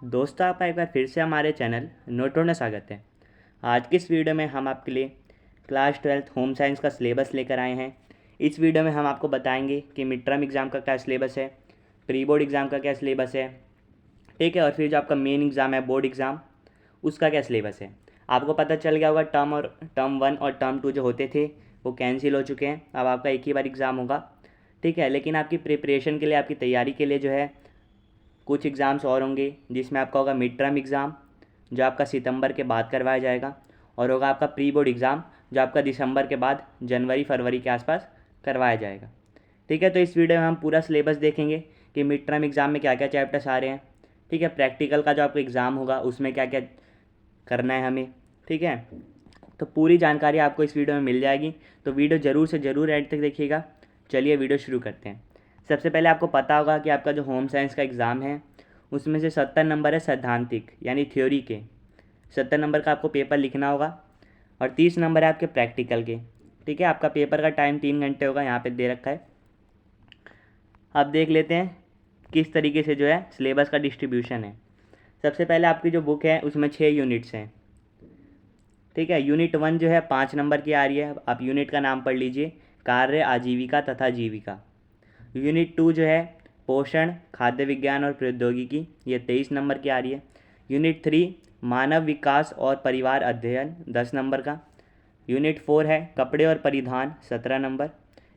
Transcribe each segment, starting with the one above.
दोस्तों, आपका एक बार फिर से हमारे चैनल नोटों में स्वागत है। आज की इस वीडियो में हम आपके लिए क्लास 12th होम साइंस का सिलेबस लेकर आए हैं। इस वीडियो में हम आपको बताएंगे कि मिड टर्म एग्ज़ाम का क्या सिलेबस है, प्री बोर्ड एग्ज़ाम का क्या सिलेबस है, ठीक है, और फिर जो आपका मेन एग्ज़ाम है बोर्ड एग्ज़ाम, उसका क्या सिलेबस है। आपको पता चल गया होगा टर्म 1 और टर्म 2 जो होते थे वो कैंसिल हो चुके हैं। अब आपका एक ही बार एग्ज़ाम होगा, ठीक है। लेकिन आपकी प्रिपरेशन के लिए, आपकी तैयारी के लिए जो है कुछ एग्ज़ाम्स और होंगे, जिसमें आपका होगा मिड टर्म एग्ज़ाम जो आपका सितंबर के बाद करवाया जाएगा, और होगा आपका प्री बोर्ड एग्ज़ाम जो आपका दिसंबर के बाद जनवरी फरवरी के आसपास करवाया जाएगा, ठीक है। तो इस वीडियो में हम पूरा सिलेबस देखेंगे कि मिड टर्म एग्ज़ाम में क्या क्या चैप्टर्स आ रहे हैं, ठीक है। प्रैक्टिकल का जो आपका एग्ज़ाम होगा उसमें क्या क्या करना है हमें, ठीक है। तो पूरी जानकारी आपको इस वीडियो में मिल जाएगी, तो वीडियो ज़रूर से ज़रूर एंड तक देखिएगा। चलिए वीडियो शुरू करते हैं। सबसे पहले आपको पता होगा कि आपका जो होम साइंस का एग्ज़ाम है उसमें से 70 नंबर है सैद्धांतिक यानी थ्योरी के। 70 नंबर का आपको पेपर लिखना होगा और 30 नंबर है आपके प्रैक्टिकल के, ठीक है। आपका पेपर का टाइम 3 घंटे होगा, यहाँ पे दे रखा है। अब देख लेते हैं किस तरीके से जो है सिलेबस का डिस्ट्रीब्यूशन है। सबसे पहले आपकी जो बुक है उसमें 6 यूनिट्स हैं, ठीक है। यूनिट 1 जो है 5 नंबर की आ रही है। आप यूनिट का नाम पढ़ लीजिए, कार्य, आजीविका तथा जीविका। यूनिट 2 जो है पोषण, खाद्य विज्ञान और प्रौद्योगिकी, ये 23 नंबर की आ रही है। यूनिट 3 मानव विकास और परिवार अध्ययन, 10 नंबर का। यूनिट 4 है कपड़े और परिधान, 17 नंबर।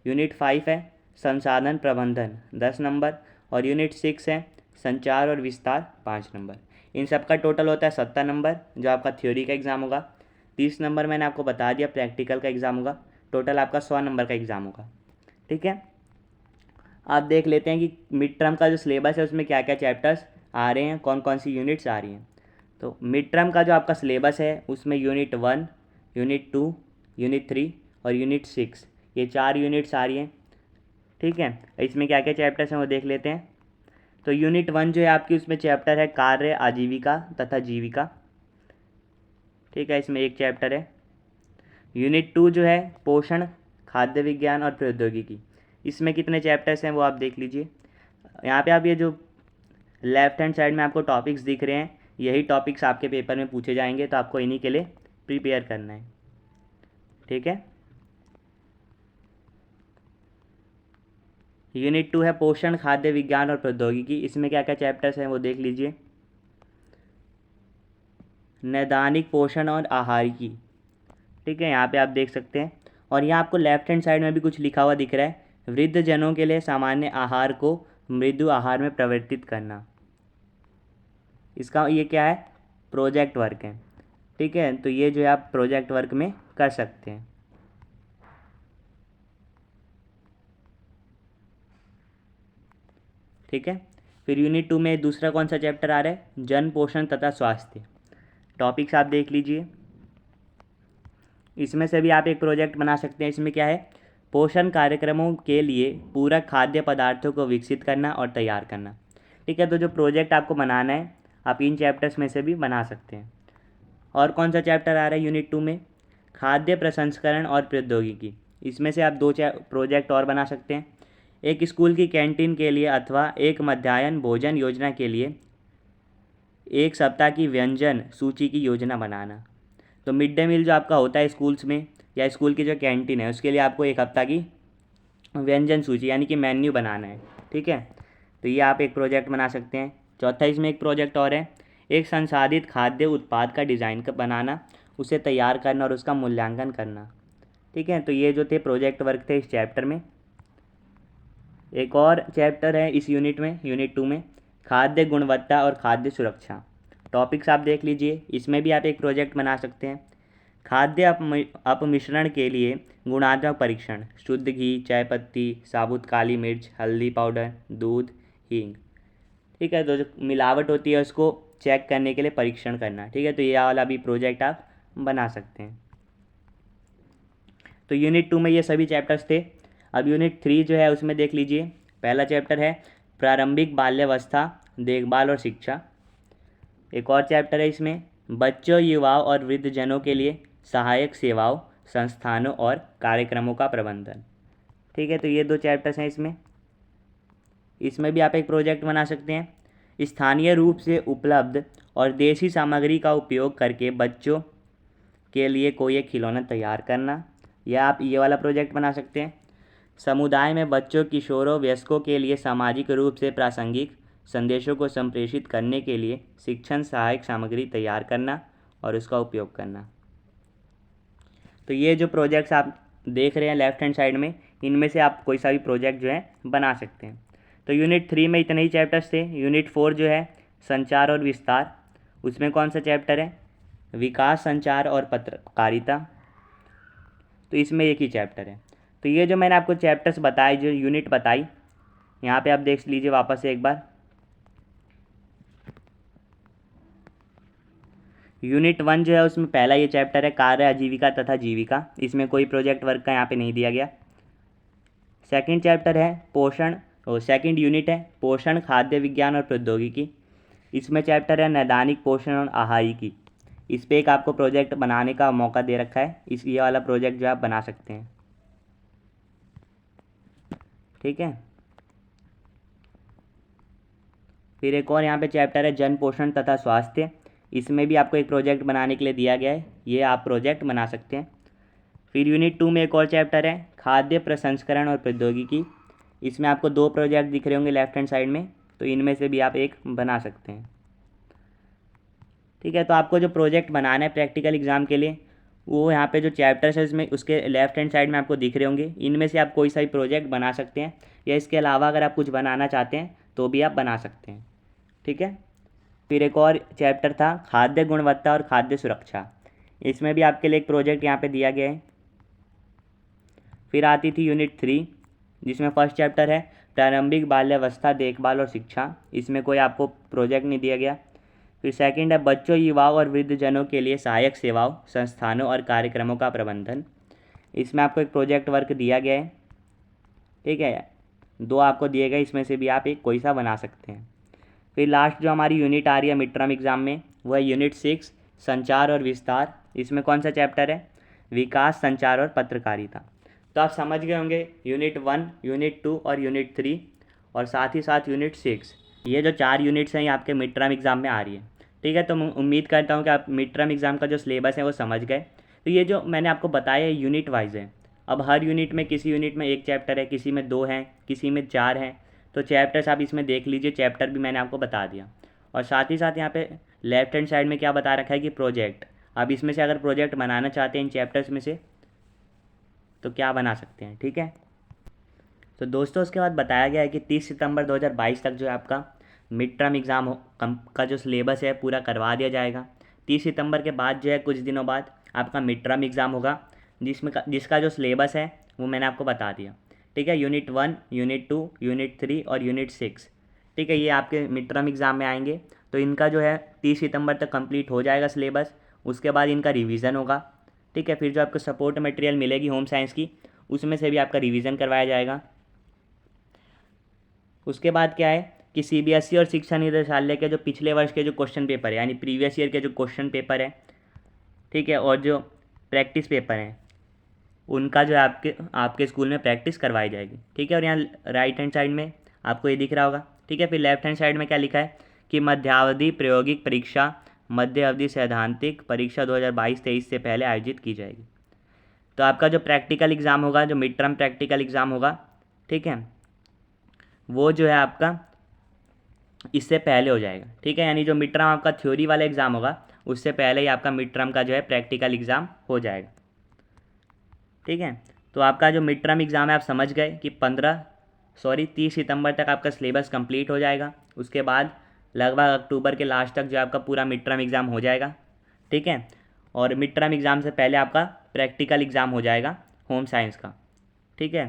यूनिट 5 है संसाधन प्रबंधन, 10 नंबर। और यूनिट 6 है संचार और विस्तार, 5 नंबर। इन सब का टोटल होता है 70 नंबर जो आपका थ्योरी का एग्ज़ाम होगा। 30 नंबर मैंने आपको बता दिया प्रैक्टिकल का एग्ज़ाम होगा। टोटल आपका 100 नंबर का एग्ज़ाम होगा, ठीक है। आप देख लेते हैं कि मिड टर्म का जो सिलेबस है उसमें क्या क्या चैप्टर्स आ रहे हैं, कौन कौन सी यूनिट्स आ रही हैं। तो मिड टर्म का जो आपका सिलेबस है उसमें यूनिट 1, यूनिट 2, यूनिट 3 और यूनिट 6, ये 4 यूनिट्स आ रही हैं, ठीक है। इसमें क्या क्या चैप्टर्स हैं वो देख लेते हैं। तो यूनिट 1 जो है आपकी, उसमें चैप्टर है कार्य, आजीविका तथा जीविका, ठीक है, इसमें एक चैप्टर है। यूनिट 2 जो है पोषण, खाद्य विज्ञान और प्रौद्योगिकी, इसमें कितने चैप्टर्स हैं वो आप देख लीजिए। यहाँ पे आप ये जो लेफ्ट हैंड साइड में आपको टॉपिक्स दिख रहे हैं, यही टॉपिक्स आपके पेपर में पूछे जाएंगे, तो आपको इन्हीं के लिए प्रिपेयर करना है, ठीक है। यूनिट 2 है पोषण, खाद्य विज्ञान और प्रौद्योगिकी, इसमें क्या क्या चैप्टर्स हैं वो देख लीजिए। नैदानिक पोषण और आहारिकी, ठीक है, यहाँ पे आप देख सकते हैं। और यहाँ आपको लेफ्ट हैंड साइड में भी कुछ लिखा हुआ दिख रहा है, वृद्ध जनों के लिए सामान्य आहार को मृदु आहार में परिवर्तित करना। इसका ये क्या है, प्रोजेक्ट वर्क है, ठीक है। तो ये जो है आप प्रोजेक्ट वर्क में कर सकते हैं, ठीक है। फिर यूनिट 2 में दूसरा कौन सा चैप्टर आ रहा है, जन पोषण तथा स्वास्थ्य। टॉपिक्स आप देख लीजिए, इसमें से भी आप एक प्रोजेक्ट बना सकते हैं। इसमें क्या है, पोषण कार्यक्रमों के लिए पूरक खाद्य पदार्थों को विकसित करना और तैयार करना, ठीक है। तो जो प्रोजेक्ट आपको बनाना है आप इन चैप्टर्स में से भी बना सकते हैं। और कौन सा चैप्टर आ रहा है यूनिट 2 में, खाद्य प्रसंस्करण और प्रौद्योगिकी, इसमें से आप 2 प्रोजेक्ट और बना सकते हैं। एक स्कूल की कैंटीन के लिए अथवा एक मध्याह्न भोजन योजना के लिए एक सप्ताह की व्यंजन सूची की योजना बनाना। तो मिड डे मील जो आपका होता है स्कूल्स में या स्कूल की जो कैंटीन है उसके लिए आपको एक हफ्ता की व्यंजन सूची यानी कि मेन्यू बनाना है, ठीक है। तो ये आप एक प्रोजेक्ट बना सकते हैं। चौथा इसमें एक प्रोजेक्ट और है, एक संसाधित खाद्य उत्पाद का डिज़ाइन बनाना, उसे तैयार करना और उसका मूल्यांकन करना, ठीक है। तो ये जो थे प्रोजेक्ट वर्क थे इस चैप्टर में। एक और चैप्टर है इस यूनिट में, यूनिट 2 में, खाद्य गुणवत्ता और खाद्य सुरक्षा। टॉपिक्स आप देख लीजिए, इसमें भी आप एक प्रोजेक्ट बना सकते हैं। खाद्य अपमिश्रण के लिए गुणात्मक परीक्षण, शुद्ध घी, चाय पत्ती, साबुत काली मिर्च, हल्दी पाउडर, दूध, हींग, ठीक है। तो जो मिलावट होती है उसको चेक करने के लिए परीक्षण करना, ठीक है। तो ये वाला भी प्रोजेक्ट आप बना सकते हैं। तो यूनिट 2 में ये सभी चैप्टर्स थे। अब यूनिट 3 जो है उसमें देख लीजिए, पहला चैप्टर है प्रारंभिक बाल्यावस्था, देखभाल और शिक्षा। एक और चैप्टर है इसमें बच्चों, युवाओं और वृद्धजनों के लिए सहायक सेवाओं, संस्थानों और कार्यक्रमों का प्रबंधन, ठीक है। तो ये 2 चैप्टर्स हैं इसमें। इसमें भी आप एक प्रोजेक्ट बना सकते हैं। स्थानीय रूप से उपलब्ध और देसी सामग्री का उपयोग करके बच्चों के लिए कोई एक खिलौना तैयार करना, या आप ये वाला प्रोजेक्ट बना सकते हैं। समुदाय में बच्चों, किशोरों, वयस्कों के लिए सामाजिक रूप से प्रासंगिक संदेशों को संप्रेषित करने के लिए शिक्षण सहायक सामग्री तैयार करना और उसका उपयोग करना। तो ये जो प्रोजेक्ट्स आप देख रहे हैं लेफ्ट हैंड साइड में, इनमें से आप कोई सा भी प्रोजेक्ट जो है बना सकते हैं। तो यूनिट 3 में इतने ही चैप्टर्स थे। यूनिट 4 जो है संचार और विस्तार, उसमें कौन सा चैप्टर है? विकास, संचार और पत्रकारिता। तो इसमें एक ही चैप्टर है। तो ये जो मैंने आपको चैप्टर्स बताए, जो यूनिट बताई, यहाँ पे आप देख लीजिए वापस से एक बार। यूनिट 1 जो है उसमें पहला ये चैप्टर है कार्य, आजीविका तथा जीविका। इसमें कोई प्रोजेक्ट वर्क का यहाँ पे नहीं दिया गया। सेकंड चैप्टर है पोषण, और सेकंड यूनिट है पोषण, खाद्य विज्ञान और प्रौद्योगिकी। इसमें चैप्टर है नैदानिक पोषण और आहारिकी। इस पर एक आपको प्रोजेक्ट बनाने का मौका दे रखा है। ये वाला प्रोजेक्ट जो आप बना सकते हैं, ठीक है। फिर एक और यहाँ पे चैप्टर है जन पोषण तथा स्वास्थ्य। इसमें भी आपको एक प्रोजेक्ट बनाने के लिए दिया गया है, ये आप प्रोजेक्ट बना सकते हैं। फिर यूनिट 2 में एक और चैप्टर है खाद्य प्रसंस्करण और प्रौद्योगिकी। इसमें आपको 2 प्रोजेक्ट दिख रहे होंगे लेफ्ट हैंड साइड में, तो इनमें से भी आप एक बना सकते हैं, ठीक है। तो आपको जो प्रोजेक्ट बनाना है प्रैक्टिकल एग्जाम के लिए, वो यहाँ पे जो चैप्टर्स है इसमें उसके लेफ्ट हैंड साइड में आपको दिख रहे होंगे। इनमें से आप कोई सा भी प्रोजेक्ट बना सकते हैं, या इसके अलावा अगर आप कुछ बनाना चाहते हैं तो भी आप बना सकते हैं, ठीक है। फिर एक और चैप्टर था खाद्य गुणवत्ता और खाद्य सुरक्षा। इसमें भी आपके लिए एक प्रोजेक्ट यहाँ पे दिया गया है। फिर आती थी यूनिट 3, जिसमें फर्स्ट चैप्टर है प्रारंभिक बाल्यावस्था देखभाल और शिक्षा। इसमें कोई आपको प्रोजेक्ट नहीं दिया गया। फिर सेकंड है बच्चों, युवाओं और वृद्धजनों के लिए सहायक सेवाओं, संस्थानों और कार्यक्रमों का प्रबंधन। इसमें आपको एक प्रोजेक्ट वर्क दिया गया है, ठीक है। 2 आपको दिए गए, इसमें से भी आप एक कोई सा बना सकते हैं। फिर लास्ट जो हमारी यूनिट आ रही है मिड टर्म एग्जाम में, वो है यूनिट 6 संचार और विस्तार। इसमें कौन सा चैप्टर है? विकास, संचार और पत्रकारिता। तो आप समझ गए होंगे यूनिट 1, यूनिट 2 और यूनिट 3, और साथ ही साथ यूनिट 6, ये जो 4 यूनिट्स हैं ये आपके मिड टर्म एग्जाम में आ रही है, ठीक है। तो मैं उम्मीद करता हूँ कि आप मिड टर्म एग्जाम का जो सिलेबस है वो समझ गए। तो ये जो मैंने आपको बताया यूनिट वाइज है। अब हर यूनिट में, किसी यूनिट में 1 चैप्टर है, किसी में 2 हैं, किसी में 4 हैं। तो चैप्टर्स आप इसमें देख लीजिए, चैप्टर भी मैंने आपको बता दिया। और साथ ही साथ यहाँ पे लेफ्ट हैंड साइड में क्या बता रखा है कि प्रोजेक्ट। अब इसमें से अगर प्रोजेक्ट बनाना चाहते हैं इन चैप्टर्स में से, तो क्या बना सकते हैं, ठीक है। तो दोस्तों उसके बाद बताया गया है कि 30 सितंबर 2022 तक जो है आपका मिड टर्म एग्ज़ाम का जो सिलेबस है पूरा करवा दिया जाएगा। 30 सितंबर के बाद जो है कुछ दिनों बाद आपका मिड टर्म एग्ज़ाम होगा, जिसका जो सिलेबस है वो मैंने आपको बता दिया, ठीक है। यूनिट 1, यूनिट 2, यूनिट 3 और यूनिट 6, ठीक है। ये आपके मिड टर्म एग्ज़ाम में आएंगे। तो इनका जो है 30 सितंबर तक कंप्लीट हो जाएगा सिलेबस। उसके बाद इनका रिवीजन होगा, ठीक है। फिर जो आपको सपोर्ट मटेरियल मिलेगी होम साइंस की, उसमें से भी आपका रिवीजन करवाया जाएगा। उसके बाद क्या है कि सीबीएसई और शिक्षा निदेशालय के जो पिछले वर्ष के जो क्वेश्चन पेपर है, यानी प्रीवियस ईयर के जो क्वेश्चन पेपर है, ठीक है, और जो प्रैक्टिस पेपर हैं, उनका जो है आपके स्कूल में प्रैक्टिस करवाई जाएगी, ठीक है। और यहाँ राइट हैंड साइड में आपको ये दिख रहा होगा, ठीक है। फिर लेफ्ट हैंड साइड में क्या लिखा है कि मध्यावधि प्रायोगिक परीक्षा, मध्य अवधि सैद्धांतिक परीक्षा 2022-23 से पहले आयोजित की जाएगी। तो आपका जो प्रैक्टिकल एग्ज़ाम होगा, जो मिड टर्म प्रैक्टिकल एग्ज़ाम होगा, ठीक है, वो जो है आपका इससे पहले हो जाएगा, ठीक है। यानी जो मिड टर्म आपका थ्योरी वाला एग्ज़ाम होगा, उससे पहले ही आपका मिड टर्म का जो है प्रैक्टिकल एग्ज़ाम हो जाएगा, ठीक है। तो आपका जो मिड टर्म एग्ज़ाम है आप समझ गए कि 30 सितंबर तक आपका सिलेबस कंप्लीट हो जाएगा। उसके बाद लगभग अक्टूबर के लास्ट तक जो आपका पूरा मिड टर्म एग्ज़ाम हो जाएगा, ठीक है। और मिड टर्म एग्ज़ाम से पहले आपका प्रैक्टिकल एग्ज़ाम हो जाएगा होम साइंस का, ठीक है।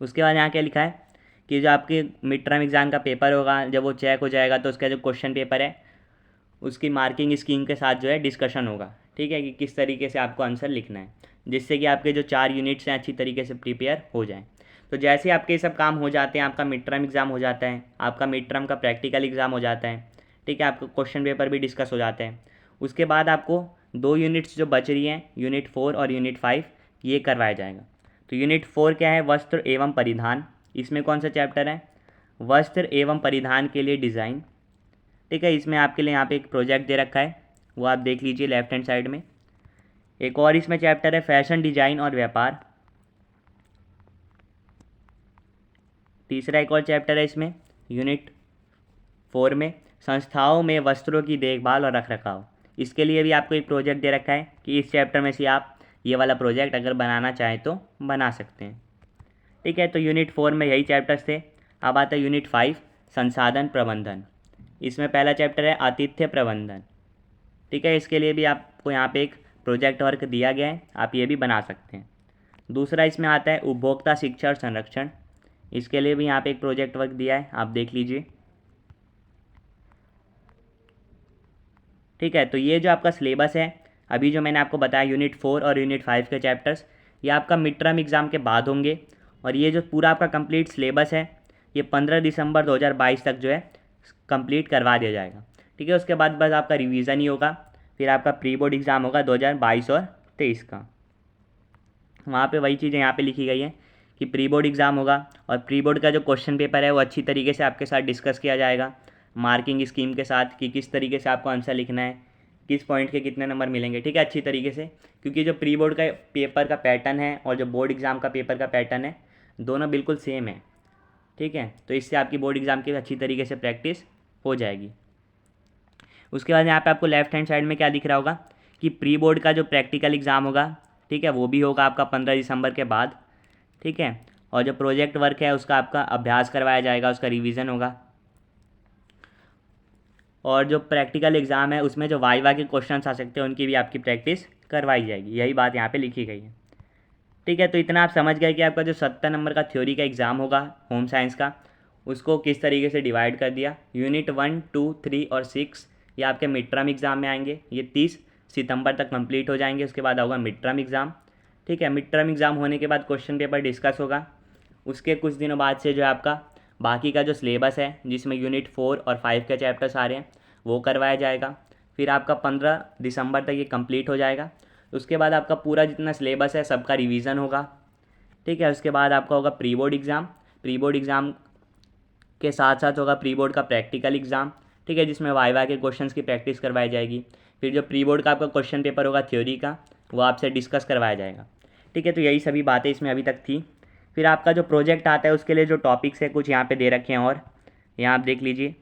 उसके बाद यहाँ क्या लिखा है कि जो आपके मिड टर्म एग्ज़ाम का पेपर होगा, जब वो चेक हो जाएगा तो उसका जो क्वेश्चन पेपर है उसकी मार्किंग स्कीम के साथ जो है डिस्कशन होगा, ठीक है, कि किस तरीके से आपको आंसर लिखना है, जिससे कि आपके जो 4 यूनिट्स हैं अच्छी तरीके से प्रिपेयर हो जाएं। तो जैसे ही आपके ये सब काम हो जाते हैं, आपका मिड टर्म एग्ज़ाम हो जाता है, आपका मिड टर्म का प्रैक्टिकल एग्ज़ाम हो जाता है, ठीक है, आपका क्वेश्चन पेपर भी डिस्कस हो जाते हैं। उसके बाद आपको 2 यूनिट्स जो बच रही हैं, यूनिट 4 और यूनिट 5, ये करवाया जाएगा। तो यूनिट 4 क्या है? वस्त्र एवं परिधान। इसमें कौन सा चैप्टर है? वस्त्र एवं परिधान के लिए डिज़ाइन। ठीक है, इसमें आपके लिए यहाँ पे एक प्रोजेक्ट दे रखा है, वो आप देख लीजिए लेफ्ट हैंड साइड में। एक और इसमें चैप्टर है फैशन डिजाइन और व्यापार। तीसरा एक और चैप्टर है इसमें यूनिट 4 में संस्थाओं में वस्त्रों की देखभाल और रखरखाव। इसके लिए भी आपको एक प्रोजेक्ट दे रखा है कि इस चैप्टर में से आप ये वाला प्रोजेक्ट अगर बनाना चाहें तो बना सकते हैं। ठीक है, तो यूनिट 4 में यही चैप्टर्स थे। अब आता है यूनिट 5 संसाधन प्रबंधन। इसमें पहला चैप्टर है आतिथ्य प्रबंधन। ठीक है, इसके लिए भी आपको यहाँ पे एक प्रोजेक्ट वर्क दिया गया है, आप ये भी बना सकते हैं। दूसरा इसमें आता है उपभोक्ता शिक्षा और संरक्षण। इसके लिए भी यहाँ पे एक प्रोजेक्ट वर्क दिया है, आप देख लीजिए। ठीक है, तो ये जो आपका सिलेबस है अभी जो मैंने आपको बताया यूनिट 4 और यूनिट 5 के चैप्टर्स, ये आपका मिड टर्म एग्ज़ाम के बाद होंगे। और ये जो पूरा आपका कंप्लीट सिलेबस है ये 15 दिसंबर 2022 तक जो है कंप्लीट करवा दिया जाएगा। ठीक है, उसके बाद बस आपका रिवीजन ही होगा, फिर आपका प्री बोर्ड एग्ज़ाम होगा 2022 और 23 का। वहाँ पे वही चीज़ें यहाँ पे लिखी गई हैं कि प्री बोर्ड एग्ज़ाम होगा और प्री बोर्ड का जो क्वेश्चन पेपर है वो अच्छी तरीके से आपके साथ डिस्कस किया जाएगा, मार्किंग स्कीम के साथ कि किस तरीके से आपको आंसर लिखना है, किस पॉइंट के कितने नंबर मिलेंगे। ठीक है, अच्छी तरीके से, क्योंकि जो प्री बोर्ड का पेपर का पैटर्न है और जो बोर्ड एग्ज़ाम का पेपर का पैटर्न है दोनों बिल्कुल सेम है। ठीक है, तो इससे आपकी बोर्ड एग्ज़ाम की अच्छी तरीके से प्रैक्टिस हो जाएगी। उसके बाद यहाँ पे आपको लेफ्ट हैंड साइड में क्या दिख रहा होगा कि प्री बोर्ड का जो प्रैक्टिकल एग्ज़ाम होगा, ठीक है, वो भी होगा आपका 15 दिसंबर के बाद। ठीक है, और जो प्रोजेक्ट वर्क है उसका आपका अभ्यास करवाया जाएगा, उसका रिवीजन होगा। और जो प्रैक्टिकल एग्ज़ाम है उसमें जो वाइवा के क्वेश्चंस आ सकते हैं उनकी भी आपकी प्रैक्टिस करवाई जाएगी, यही बात यहाँ पे लिखी गई है। ठीक है, तो इतना आप समझ गए कि आपका जो 70 नंबर का थ्योरी का एग्ज़ाम होगा होम साइंस का, उसको किस तरीके से डिवाइड कर दिया। यूनिट 1, 2, 3 और 6 ये आपके मिड टर्म एग्ज़ाम में आएंगे, ये 30 सितंबर तक कंप्लीट हो जाएंगे। उसके बाद होगा मिड टर्म एग्ज़ाम। ठीक है, मिड टर्म एग्ज़ाम होने के बाद क्वेश्चन पेपर डिस्कस होगा। उसके कुछ दिनों बाद से जो है आपका बाकी का जो सिलेबस है जिसमें यूनिट 4 और 5 के चैप्टर्स आ रहे हैं वो करवाया जाएगा। फिर आपका 15 दिसंबर तक ये कंप्लीट हो जाएगा। उसके बाद आपका पूरा जितना सिलेबस है सबका रिवीजन होगा। ठीक है, उसके बाद आपका होगा pre board exam. Pre board exam के साथ साथ होगा प्री बोर्ड का प्रैक्टिकल एग्ज़ाम। ठीक है, जिसमें वाइवा के क्वेश्चंस की प्रैक्टिस करवाई जाएगी। फिर जो प्री बोर्ड का आपका क्वेश्चन पेपर होगा थ्योरी का वो आपसे डिस्कस करवाया जाएगा। ठीक है, तो यही सभी बातें इसमें अभी तक थी। फिर आपका जो प्रोजेक्ट आता है उसके लिए जो टॉपिक्स है कुछ यहाँ पे दे रखे हैं, और यहाँ आप देख लीजिए,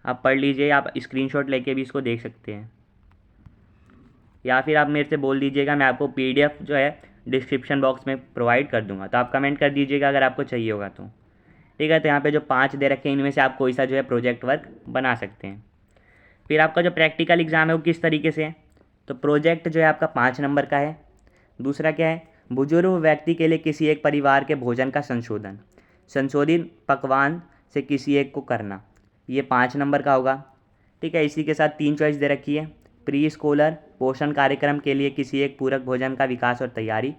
आप पढ़ लीजिए, आप स्क्रीनशॉट लेके भी इसको देख सकते हैं, या फिर आप मेरे से बोल दीजिएगा, मैं आपको PDF जो है डिस्क्रिप्शन बॉक्स में प्रोवाइड कर दूंगा, तो आप कमेंट कर दीजिएगा अगर आपको चाहिए होगा तो। ठीक है, तो यहाँ पे जो 5 दे रखे हैं इनमें से आप कोई सा जो है प्रोजेक्ट वर्क बना सकते हैं। फिर आपका जो प्रैक्टिकल एग्ज़ाम है वो किस तरीके से है, तो प्रोजेक्ट जो है आपका 5 नंबर का है। दूसरा क्या है, बुजुर्ग व्यक्ति के लिए किसी एक परिवार के भोजन का संशोधन, संशोधित पकवान से किसी एक को करना, ये 5 नंबर का होगा। ठीक है, इसी के साथ 3 चॉइस दे रखी है, प्री स्कूलर पोषण कार्यक्रम के लिए किसी एक पूरक भोजन का विकास और तैयारी,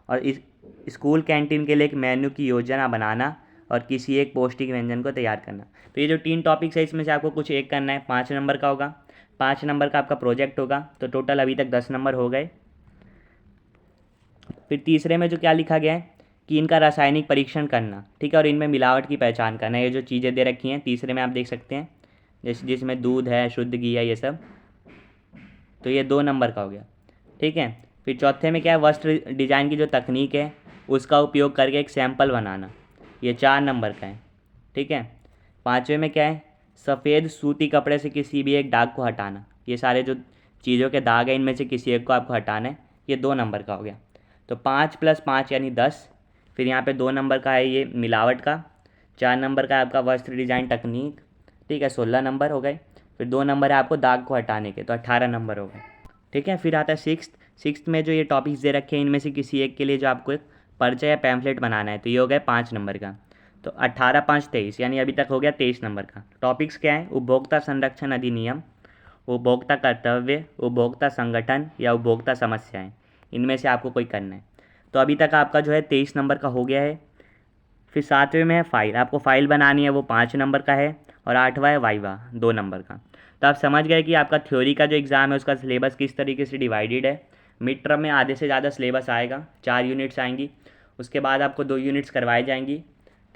और इस स्कूल कैंटीन के लिए एक मेन्यू की योजना बनाना, और किसी एक पौष्टिक व्यंजन को तैयार करना। तो ये जो 3 टॉपिक्स है इसमें से आपको कुछ एक करना है, 5 नंबर का होगा। 5 नंबर का आपका प्रोजेक्ट होगा, तो टोटल अभी तक 10 नंबर हो गए। फिर तीसरे में जो क्या लिखा गया है कि इनका रासायनिक परीक्षण करना, ठीक है, और इनमें मिलावट की पहचान करना। ये जो चीज़ें दे रखी हैं तीसरे में आप देख सकते हैं, जिसमें दूध है, शुद्ध घी है, ये सब, तो ये 2 नंबर का हो गया। ठीक है, फिर चौथे में क्या है, वस्त्र डिजाइन की जो तकनीक है उसका उपयोग करके एक सैंपल बनाना, ये 4 नंबर का है। ठीक है, 5वें में क्या है, सफ़ेद सूती कपड़े से किसी भी एक दाग को हटाना, ये सारे जो चीज़ों के दाग हैं इनमें से किसी एक को आपको हटाना है, ये 2 नंबर का हो गया। तो 5 + 5 यानी 10। फिर यहाँ पे 2 नंबर का है ये मिलावट का, 4 नंबर का है आपका वस्त्र डिजाइन तकनीक, ठीक है, 16 नंबर हो गए। फिर 2 नंबर है आपको दाग को हटाने के, तो 18 नंबर हो गए। ठीक है, फिर आता है सिक्स्थ में जो ये टॉपिक्स दे रखे हैं इनमें से किसी एक के लिए जो आपको एक पर्चा या पैम्फलेट बनाना है, तो ये हो गया 5 नंबर का। तो 18, 5, 23 यानी अभी तक हो गया 23 नंबर का। टॉपिक्स क्या है, उपभोक्ता संरक्षण अधिनियम, उपभोक्ता कर्तव्य, उपभोक्ता संगठन या उपभोक्ता समस्याएं, इनमें से आपको कोई करना है। तो अभी तक आपका जो है 23 नंबर का हो गया है। फिर 7वें में है फाइल, आपको फाइल बनानी है, वो 5 नंबर का है। और 8वां है वाइवा, 2 नंबर का। तो आप समझ गए कि आपका थ्योरी का जो एग्ज़ाम है उसका सिलेबस किस तरीके से डिवाइडेड है। मिड टर्म में आधे से ज़्यादा सिलेबस आएगा, 4 यूनिट्स आएंगी। उसके बाद आपको 2 यूनिट्स करवाई जाएंगी।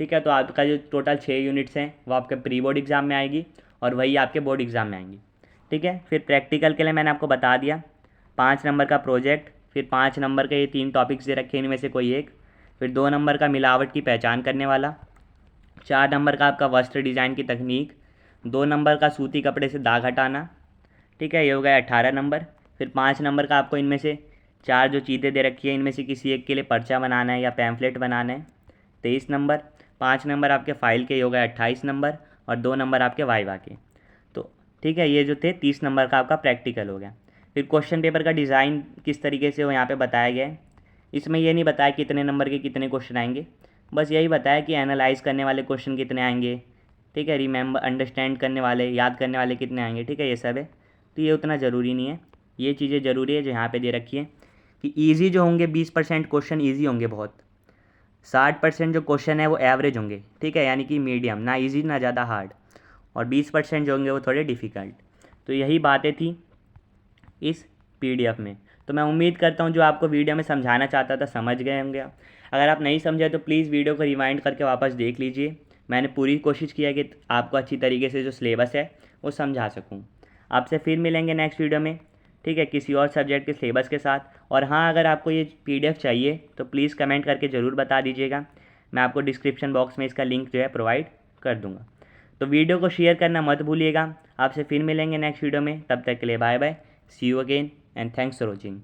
ठीक है। तो आपका जो टोटल 6 यूनिट्स हैं वो आपके प्री बोर्ड एग्ज़ाम में आएगी और वही आपके बोर्ड एग्ज़ाम में आएंगी, ठीक है। फिर प्रैक्टिकल के लिए मैंने आपको बता दिया 5 नंबर का प्रोजेक्ट, फिर 5 नंबर के ये 3 टॉपिक्स दे रखे हैं, इनमें से कोई एक, फिर 2 नंबर का मिलावट की पहचान करने वाला, 4 नंबर का आपका वस्त्र डिज़ाइन की तकनीक, 2 नंबर का सूती कपड़े से दाग हटाना, ठीक है, ये हो गया 18 नंबर। फिर 5 नंबर का आपको इनमें से 4 जो चीज़ें दे रखी है इनमें से किसी एक के लिए पर्चा बनाना है या पैम्फलेट बनाना है, 23 नंबर। 5 नंबर आपके फ़ाइल के, ये हो गया 28 नंबर, और 2 नंबर आपके वाइवा के। तो ठीक है, ये जो थे 30 नंबर का आपका प्रैक्टिकल हो गया। फिर क्वेश्चन पेपर का डिज़ाइन किस तरीके से हो यहाँ पे बताया गया है। इसमें ये नहीं बताया कितने नंबर के कितने क्वेश्चन आएंगे, बस यही बताया कि एनालाइज करने वाले क्वेश्चन कितने आएंगे, ठीक है, रिमेंबर अंडरस्टैंड करने वाले, याद करने वाले कितने आएंगे, ठीक है, ये सब है। तो ये उतना ज़रूरी नहीं है, ये चीज़ें ज़रूरी है जो यहाँ पे दे रखी है कि ईजी जो होंगे 20% क्वेश्चन ईजी होंगे बहुत, 60% जो क्वेश्चन है वो एवरेज होंगे, ठीक है, यानी कि मीडियम, ना ईजी ना ज़्यादा हार्ड, और 20% जो होंगे वो थोड़े डिफ़िकल्ट। तो यही बातें थी इस PDF में। तो मैं उम्मीद करता हूँ जो आपको वीडियो में समझाना चाहता था समझ गए होंगे। अगर आप नहीं समझे तो प्लीज़ वीडियो को रिवाइंड करके वापस देख लीजिए। मैंने पूरी कोशिश किया कि आपको अच्छी तरीके से जो सिलेबस है वो समझा सकूँ। आपसे फिर मिलेंगे नेक्स्ट वीडियो में, ठीक है, किसी और सब्जेक्ट के सिलेबस के साथ। और हाँ, अगर आपको ये PDF चाहिए तो प्लीज़ कमेंट करके ज़रूर बता दीजिएगा, मैं आपको डिस्क्रिप्शन बॉक्स में इसका लिंक जो है प्रोवाइड कर दूँगा। तो वीडियो को शेयर करना मत भूलिएगा। आपसे फिर मिलेंगे नेक्स्ट वीडियो में, तब तक के लिए bye bye, see you again and thanks for watching.